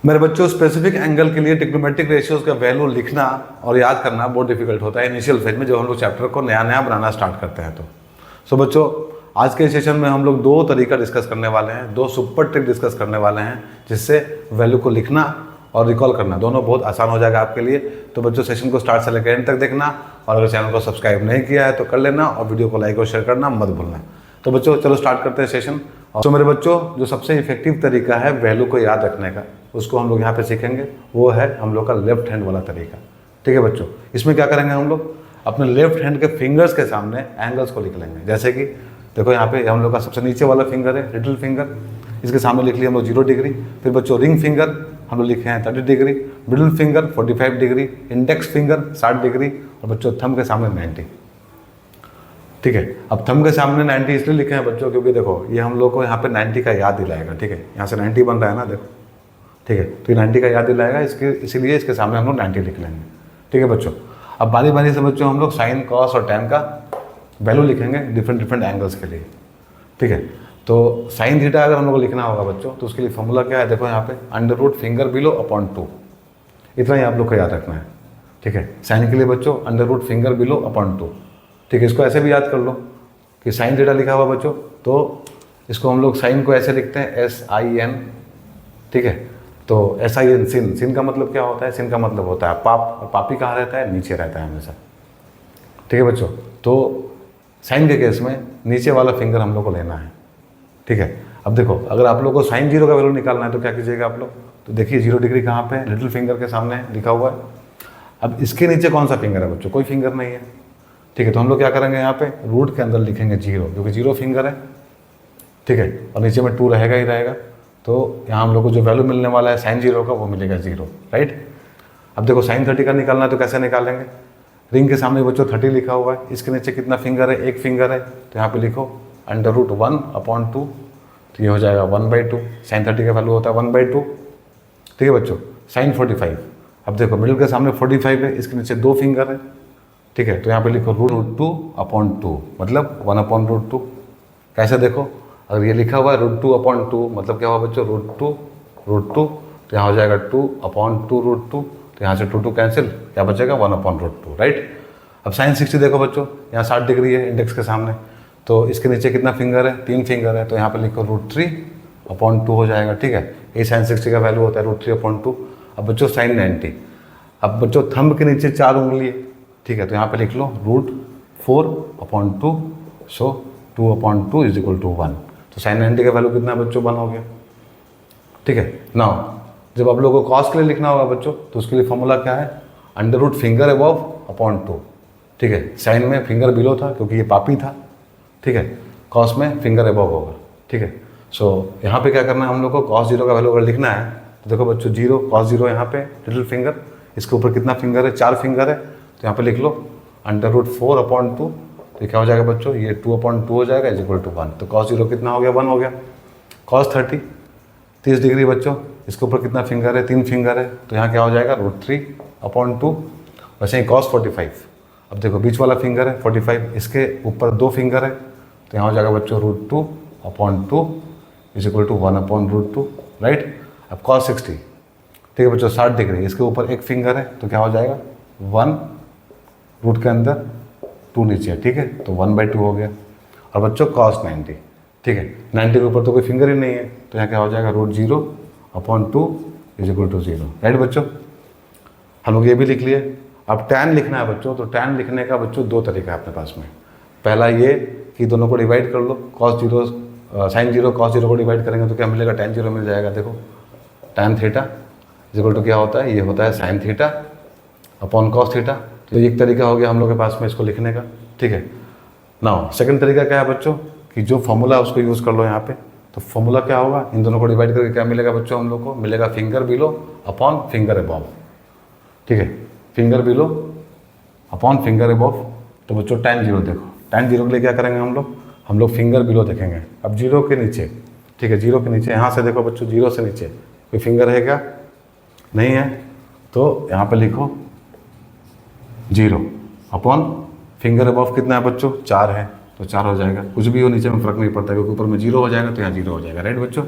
मेरे बच्चों, specific angle के लिए ट्रिग्नोमेट्रिक रेशियोज का वैल्यू लिखना और याद करना बहुत डिफिकल्ट होता है इनिशियल फेज में, जब हम लोग चैप्टर को नया नया बनाना स्टार्ट करते हैं। तो सो बच्चों, आज के सेशन में हम लोग दो तरीका डिस्कस करने वाले हैं, दो सुपर ट्रिक डिस्कस करने वाले हैं, जिससे वैल्यू को लिखना और रिकॉल करना दोनों बहुत आसान हो जाएगा आपके लिए। तो बच्चों, सेशन को स्टार्ट से लेकर एंड तक देखना, और अगर चैनल को सब्सक्राइब नहीं किया है तो कर लेना, और वीडियो को लाइक और शेयर करना मत भूलना। तो बच्चों चलो स्टार्ट करते हैं सेशन। तो मेरे बच्चों, जो सबसे इफेक्टिव तरीका है वैल्यू को याद रखने का, उसको हम लोग यहाँ पे सीखेंगे, वो है हम लोग का लेफ्ट हैंड वाला तरीका। ठीक है बच्चों, इसमें क्या करेंगे हम लोग, अपने लेफ्ट हैंड के फिंगर्स के सामने एंगल्स को लिख लेंगे। जैसे कि देखो यहाँ पे हम लोग का सबसे नीचे वाला फिंगर है लिटिल फिंगर, इसके सामने लिख लिया हम लोग 0 डिग्री। फिर बच्चों रिंग फिंगर हम लोग लिखे हैं 30 degree, middle finger 45 degree, index finger 60 degree, और बच्चों थंब के सामने 90। ठीक है, अब थंब के सामने 90 इसलिए लिखे हैं बच्चों, क्योंकि देखो ये हम लोग को यहाँ पे 90 का याद दिलाएगा। ठीक है, यहाँ से 90 बन रहा है ना, देखो। ठीक है, तो ये 90 का याद दिलाएगा, इसीलिए इसके सामने हम लोग 90 लिख लेंगे। ठीक है बच्चों, अब बारी बारी से बच्चों हम लोग साइन, कॉस और टैन का वैल्यू लिखेंगे डिफरेंट एंगल्स के लिए। ठीक है, तो साइन थीटा अगर हम लोग को लिखना होगा बच्चों, तो उसके लिए फॉर्मूला क्या है, देखो यहाँ पे √ फिंगर बिलो अपॉन 2, इतना ही आप लोग को याद रखना है। ठीक है, साइन के लिए बच्चों √ फिंगर बिलो अपॉन 2। ठीक है, इसको ऐसे भी याद कर लो कि साइन थीटा लिखा हुआ बच्चों, तो इसको हम लोग साइन को ऐसे लिखते हैं SIN। ठीक है, तो SIN सिन, सिन का मतलब क्या होता है, सिन का मतलब होता है पाप, और पापी कहाँ रहता है, नीचे रहता है हमेशा। ठीक है बच्चों, तो साइन के केस में नीचे वाला फिंगर हम लोग को लेना है। ठीक है, अब देखो अगर आप लोग को साइन 0 का वैल्यू निकालना है तो क्या कीजिएगा आप लोग, तो देखिए 0 डिग्री कहाँ पे है, लिटिल फिंगर के सामने लिखा हुआ है। अब इसके नीचे कौन सा फिंगर है बच्चों, कोई फिंगर नहीं है। ठीक है, तो हम लोग क्या करेंगे, यहाँ पे रूट के अंदर लिखेंगे 0, क्योंकि 0 फिंगर है। ठीक है, और नीचे में 2 रहेगा ही रहेगा, तो यहाँ हम लोग को जो वैल्यू मिलने वाला है साइन 0 का, वो मिलेगा 0। राइट, अब देखो साइन 30 का निकालना है तो कैसे निकालेंगे, रिंग के सामने बच्चों 30 लिखा हुआ है, इसके नीचे कितना फिंगर है, एक फिंगर है, तो यहाँ पे लिखो √1/2, तो ये हो जाएगा 1/2। साइन 30 का वैल्यू होता है 1/2। ठीक है बच्चों, साइन 45, अब देखो मिडिल के सामने 45 है, इसके नीचे 2 फिंगर है। ठीक है, तो यहाँ पे लिखो √2/2, मतलब 1/√2। कैसे देखो, अगर ये लिखा हुआ है √2/2, मतलब क्या हुआ बच्चों, √2, तो यहाँ हो जाएगा 2/2√2, तो यहाँ से 2 कैंसिल, क्या बचेगा 1/√2। राइट, अब साइन 60 देखो बच्चों, यहाँ 60 डिग्री है इंडेक्स के सामने, तो इसके नीचे कितना फिंगर है, 3 फिंगर है, तो यहाँ पे लिखो √3/2 हो जाएगा। ठीक है, ये साइन 60 का वैल्यू होता है √3/2। अब बच्चों साइन 90, अब बच्चों थंब के नीचे 4 उंगली है। ठीक है, तो यहाँ पे लिख लो √4/2, सो 2/2 = 1। तो साइन 90 का वैल्यू कितना है बच्चों, 1 हो गया। ठीक है, नाउ जब आप लोगों को कॉस के लिए लिखना होगा बच्चों, तो उसके लिए फॉर्मूला क्या है, √ फिंगर अबव अपॉन 2। ठीक है, साइन में फिंगर बिलो था क्योंकि ये पापी था। ठीक है, कॉस में फिंगर अबव होगा। ठीक है, सो यहाँ पे क्या करना है हम लोग को, cos 0 का वैल्यू अगर लिखना है तो देखो बच्चों 0, cos 0 यहाँ पे लिटिल फिंगर, इसके ऊपर कितना फिंगर है, 4 फिंगर है, तो यहाँ पे लिख लो √4/2, तो क्या हो जाएगा बच्चों, ये 2/2 हो जाएगा = 1। तो cos 0 कितना हो गया, 1 हो गया। cos 30 डिग्री बच्चों, इसके ऊपर कितना फिंगर है, 3 फिंगर है, तो यहाँ क्या हो जाएगा √3/2। वैसे ही cos 45, अब देखो बीच वाला फिंगर है 45, इसके ऊपर 2 फिंगर है, तो यहाँ हो जाएगा बच्चों √2/2 = 1/√2। राइट, अब cos 60, ठीक है बच्चों 60 डिग्री, इसके ऊपर 1 फिंगर है, तो क्या हो जाएगा 1, रूट के अंदर 2 नीचे है। ठीक है, तो 1/2 हो गया। और बच्चों cos 90, ठीक है 90 के ऊपर तो कोई फिंगर ही नहीं है, तो यहाँ क्या हो जाएगा √0/2 = 0। राइट बच्चों, हम लोग ये भी लिख लिए। अब tan लिखना है बच्चों, तो tan लिखने का बच्चों 2 तरीका है अपने पास में। पहला ये कि दोनों को डिवाइड कर लो, sin 0 cos 0 को डिवाइड करेंगे तो क्या मिलेगा, tan 0 मिल जाएगा। देखो tan थीटा = क्या होता है, ये होता है sin θ/cos θ। तो एक तरीका हो गया हम लोग के पास में इसको लिखने का। ठीक है, नाउ सेकंड तरीका क्या है बच्चों, कि जो फॉर्मूला है उसको यूज़ कर लो यहाँ पे। तो फॉर्मूला क्या होगा, इन दोनों को डिवाइड करके क्या मिलेगा बच्चों, हम लोग को मिलेगा finger below upon finger above. ठीक है, finger below upon finger above. तो बच्चों tan 0 देखो, tan 0 के लिए क्या करेंगे हम लोग फिंगर बिलो देखेंगे। अब 0 के नीचे, ठीक है 0 के नीचे यहाँ से देखो बच्चों, 0 से नीचे कोई फिंगर है क्या, नहीं है, तो यहाँ पे लिखो 0 अपॉन फिंगर अबव कितना है बच्चों, 4 है, तो 4 हो जाएगा। कुछ भी हो नीचे में फ़र्क नहीं पड़ता, क्योंकि ऊपर में 0 हो जाएगा तो यहाँ 0 हो जाएगा। राइट बच्चों,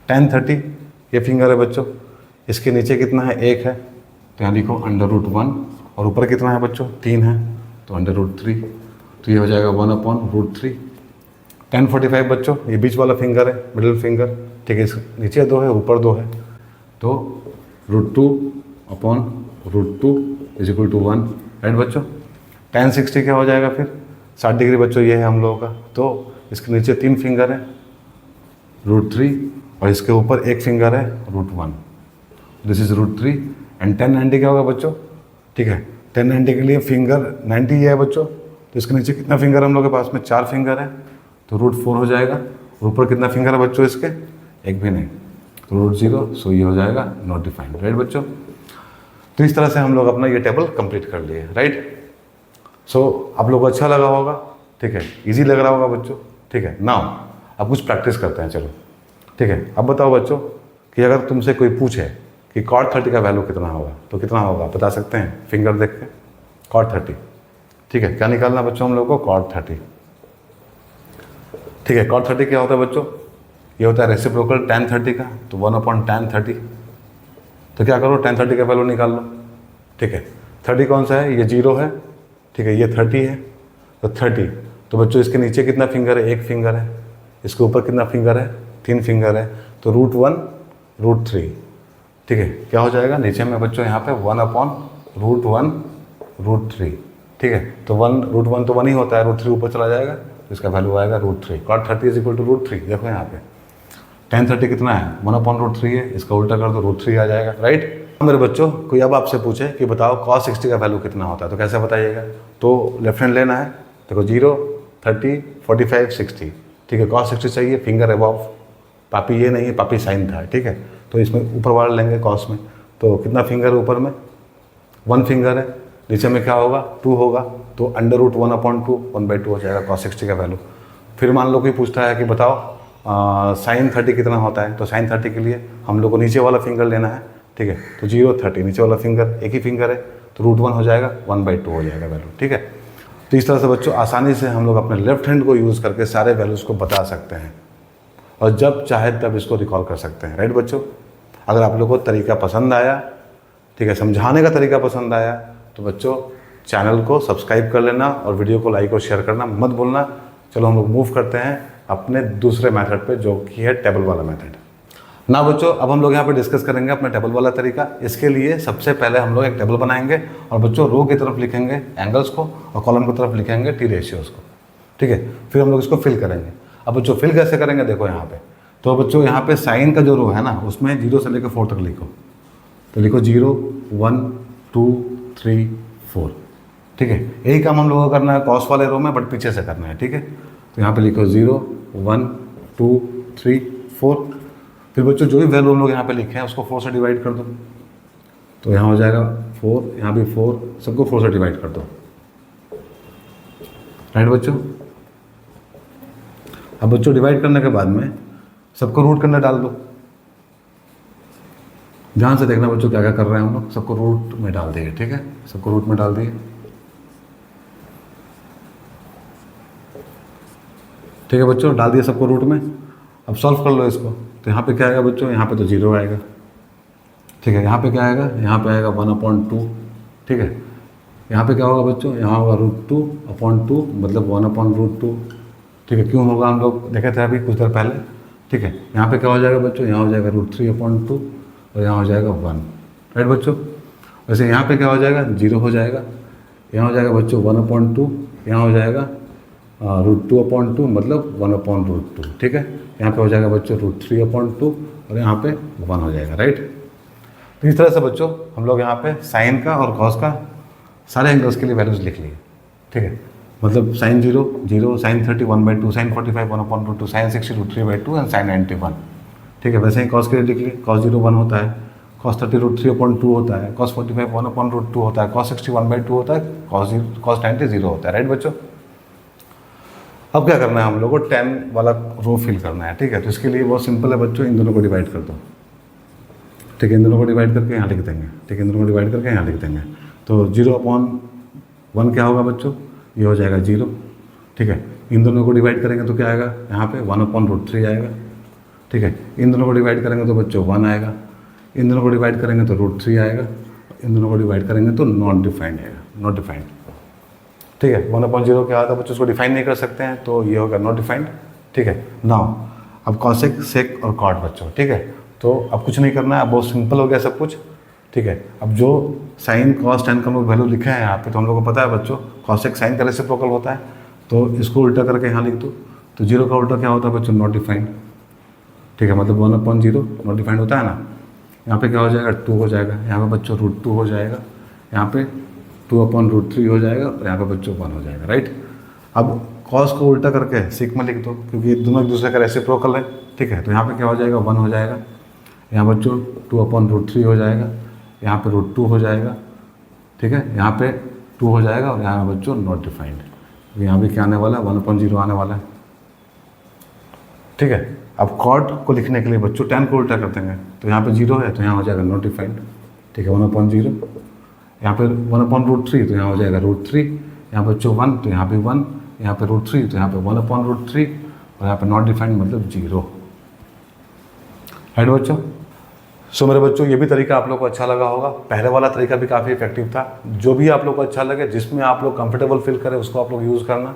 tan 30 ये फिंगर है बच्चों, इसके नीचे कितना है, 1 है, तो यहाँ लिखो √1, और ऊपर कितना है बच्चों, 3 है, तो √3, तो ये हो जाएगा 1/√3। 1045 बच्चों, ये बीच वाला फिंगर है, मिडिल फिंगर, ठीक है, इस नीचे 2 है, ऊपर 2 है, तो √2/√2 इज इक्वल टू 1, राइट बच्चों। 1060 क्या हो जाएगा फिर, 60 डिग्री बच्चों ये है हम लोगों का, तो इसके नीचे 3 फिंगर है, √3, और इसके ऊपर 1 फिंगर है, √1, दिस इज √3। एंड 1090 क्या होगा बच्चों, ठीक है, 1090 के लिए फिंगर 90 है बच्चों, तो इसके नीचे कितना फिंगर हम लोग के पास में, 4 फिंगर है, तो √4 हो जाएगा। और ऊपर कितना फिंगर है बच्चों इसके, 1 भी नहीं, तो √0, सो ये हो जाएगा नॉट डिफाइंड, राइट बच्चों। तो इस तरह से हम लोग अपना ये टेबल कंप्लीट कर लिए, राइट। सो आप लोग को अच्छा लगा होगा, ठीक है, इजी लग रहा होगा बच्चों, ठीक है। नाउ अब कुछ प्रैक्टिस करते हैं, चलो, ठीक है। अब बताओ बच्चों कि अगर तुमसे कोई पूछे कि cot 30 का वैल्यू कितना होगा, तो कितना होगा बता सकते हैं, फिंगर देख के, cot 30, ठीक है। क्या निकालना बच्चों हम लोग को, cot 30, ठीक है। cot 30 क्या होता है बच्चों, ये होता है रेसिप्रोकल tan 30 का, तो 1/tan30, तो क्या करो, tan 30 का वैल्यू निकाल लो, ठीक है। 30 कौन सा है, ये 0 है, ठीक है, ये 30 है, तो 30, तो बच्चों इसके नीचे कितना फिंगर है, 1 फिंगर है, इसके ऊपर कितना फिंगर है, 3 फिंगर है, तो √1/√3, ठीक है। क्या हो जाएगा नीचे में बच्चों यहाँ पे 1/√1/√3, ठीक है, तो 1 तो 1 ही होता है, √3 ऊपर चला जाएगा, तो इसका वैल्यू आएगा √3। cot 30 इज इक्वल टू √3, देखो यहाँ पे tan 30 कितना है, 1/√3 है, इसका उल्टा कर दो, √3 आ जाएगा, राइट। मेरे बच्चों कोई अब आपसे पूछे कि बताओ cos 60 का वैल्यू कितना होता है, तो कैसे बताइएगा, तो लेफ्ट हैंड लेना है, देखो 0, 30, 45, 60, ठीक है। cos 60 चाहिए, फिंगर अबव, पापी ये नहीं है, पापी साइन था, ठीक है, तो इसमें ऊपर वाला लेंगे cos में, तो कितना फिंगर है ऊपर में, 1 फिंगर है, नीचे में क्या होगा, 2 होगा, तो √1/2, 1/2 हो जाएगा cos 60 का वैल्यू। फिर मान लो कोई पूछता है कि बताओ sin 30 कितना होता है, तो sin 30 के लिए हम लोग को नीचे वाला फिंगर लेना है, ठीक है, तो 0, 30, नीचे वाला फिंगर 1 ही फिंगर है, तो √1 हो जाएगा, 1/2 हो जाएगा वैल्यू, ठीक है। तो इस तरह से बच्चों आसानी से हम लोग अपने लेफ्ट हैंड को यूज़ करके सारे वैल्यूज़ को बता सकते हैं, और जब चाहे तब इसको रिकॉल कर सकते हैं, राइट बच्चों। अगर आप लोगों को तरीका पसंद आया, ठीक है, समझाने का तरीका पसंद आया, तो बच्चों चैनल को सब्सक्राइब कर लेना और वीडियो को लाइक और शेयर करना मत भूलना। चलो हम लोग मूव करते हैं अपने दूसरे मेथड पे, जो कि है टेबल वाला मेथड। ना बच्चों अब हम लोग यहाँ पे डिस्कस करेंगे अपना टेबल वाला तरीका। इसके लिए सबसे पहले हम लोग एक टेबल बनाएंगे, और बच्चों रो की तरफ लिखेंगे एंगल्स को, और कॉलम की तरफ लिखेंगे टी रेशियोज़ को, ठीक है। फिर हम लोग इसको फिल करेंगे। अब बच्चों फिल कैसे करेंगे, देखो यहाँ पे, तो बच्चों यहाँ पे साइन का जो रो है ना, उसमें 0 से लेकर 4 तक लिखो, तो लिखो 0, 1, 2, 3, 4, ठीक है। यही काम हम लोगों को करना है कॉस वाले रो में, बट पीछे से करना है, ठीक है। तो यहाँ पे लिखो 0, 1, 2, 3, 4। फिर बच्चों जो भी वैल्यू हम लोग यहाँ पे लिखे हैं उसको 4 से डिवाइड कर दो, तो यहाँ हो जाएगा 4, यहाँ भी 4, सबको 4 से डिवाइड कर दो, राइट बच्चों। अब बच्चों डिवाइड करने के बाद में सबको रूट करने डाल दो। ध्यान से देखना बच्चों क्या क्या कर रहे हैं हम लोग, सबको रूट में डाल दिए, ठीक है, सबको रूट में डाल दिए, ठीक है बच्चों, डाल दिए सबको रूट में। अब सॉल्व कर लो इसको, तो यहाँ पे क्या आएगा बच्चों, यहाँ पे तो 0 आएगा, ठीक है। यहाँ पे क्या आएगा, यहाँ पे आएगा 1/2, ठीक है। यहाँ पे क्या होगा बच्चों, यहाँ होगा √2/2, मतलब 1/√2, ठीक है। क्यों होगा हम लोग देखे थे अभी कुछ देर पहले, ठीक है। यहाँ पे क्या हो जाएगा बच्चों, यहाँ हो जाएगा √3/2, और यहाँ हो जाएगा 1, राइट बच्चों। वैसे यहाँ पे क्या हो जाएगा, 0 हो जाएगा, यहाँ हो जाएगा बच्चों 1/2, यहाँ हो जाएगा √2/2, मतलब 1/√2, ठीक है। यहाँ पे हो जाएगा बच्चों √3/2, और यहाँ पे 1 हो जाएगा, राइट। तो इस तरह से बच्चों हम लोग यहाँ पे साइन का और कॉस का सारे एंगल्स के लिए वैल्यूज़ लिख लिए, ठीक है। मतलब sin 0, 0, sin 30, 1/2, sin 45, 1/√2, sin 60, √3/2, and sin 90, 1, ठीक है। वैसे ही कॉस के लिए लिख लिए, cos 0 1 होता है, cos 30 √3/2 होता है, cos 45 1/√2 होता है, cos 60 1/2 होता है, cos 90 0 होता है, राइट बच्चों। अब क्या करना है हम लोग को, 10 वाला रो फिल करना है, ठीक है। तो इसके लिए बहुत सिंपल है बच्चों, इन दोनों को डिवाइड कर दो, ठीक है। इन दोनों को डिवाइड करके यहाँ लिख देंगे, ठीक है। इन दोनों को डिवाइड करके यहाँ लिख देंगे, तो 0/1 क्या होगा बच्चों, ये हो जाएगा 0, ठीक है। इन दोनों को डिवाइड करेंगे तो क्या आएगा, यहाँ पे 1/√3 आएगा, ठीक है। इन दोनों को डिवाइड करेंगे तो बच्चों 1 आएगा। इन दोनों को डिवाइड करेंगे तो √3 आएगा, इन दोनों को डिवाइड करेंगे तो नॉट डिफाइंड आएगा, नॉट डिफाइंड। ठीक है, 1/0 क्या आता है बच्चों, उसको डिफाइन नहीं कर सकते हैं तो ये होगा नॉट डिफाइंड। ठीक है, नाउ अब कॉसेक, सेक और कॉट बच्चों। ठीक है, तो अब कुछ नहीं करना है, अब बहुत सिंपल हो गया सब कुछ। ठीक है, अब जो साइन कॉस टैन का हम लोग वैल्यू लिखे हैं यहाँ पे, तो हम लोग को पता है बच्चों कॉसेक साइन का रेसिप्रोकल होता है, तो इसको उल्टा करके यहाँ लिख दो, तो 0 का उल्टा क्या होता है बच्चों, नॉट डिफाइंड। ठीक है, मतलब 1/0 नॉट डिफाइंड होता है ना। यहाँ पे क्या हो जाएगा, 2 हो जाएगा, यहाँ पे बच्चों √2 हो जाएगा, यहाँ पे 2/√3 हो जाएगा, और यहाँ पे बच्चों 1 हो जाएगा, राइट। अब कॉस को उल्टा करके सिक में लिख दो, क्योंकि दोनों एक दूसरे का रेसिप्रोकल है। ठीक है, तो यहाँ पे क्या हो जाएगा, 1 हो जाएगा, यहाँ बच्चों 2/√3 हो जाएगा, यहाँ पे √2 हो जाएगा। ठीक है, यहाँ पे 2 हो जाएगा, और यहाँ बच्चों नॉट डिफाइंड, यहाँ भी क्या आने वाला है, 1/0 आने वाला है। ठीक है, अब कॉट को लिखने के लिए बच्चों टैन को उल्टा कर देंगे, तो यहाँ पे 0 है तो यहाँ हो जाएगा नॉट डिफाइंड। ठीक है, 1/0, यहाँ पे 1/√3 तो यहाँ हो जाएगा √3, यहाँ बच्चों 1 तो यहाँ पे 1, यहाँ पे √3 तो यहाँ पे 1/√3, और यहाँ पे नॉट डिफाइंड मतलब 0। राइट बच्चों। सो मेरे बच्चों ये भी तरीका आप लोग को अच्छा लगा होगा, पहले वाला तरीका भी काफ़ी इफेक्टिव था। जो भी आप लोग को अच्छा लगे, जिसमें आप लोग कंफर्टेबल फील करें, उसको आप लोग यूज़ करना।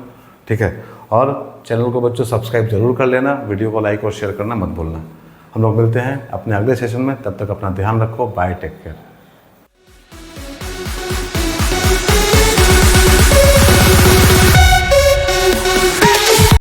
ठीक है, और चैनल को बच्चों सब्सक्राइब जरूर कर लेना, वीडियो को लाइक और शेयर करना मत भूलना। हम लोग मिलते हैं अपने अगले सेशन में, तब तक अपना ध्यान रखो, बाय, टेक केयर।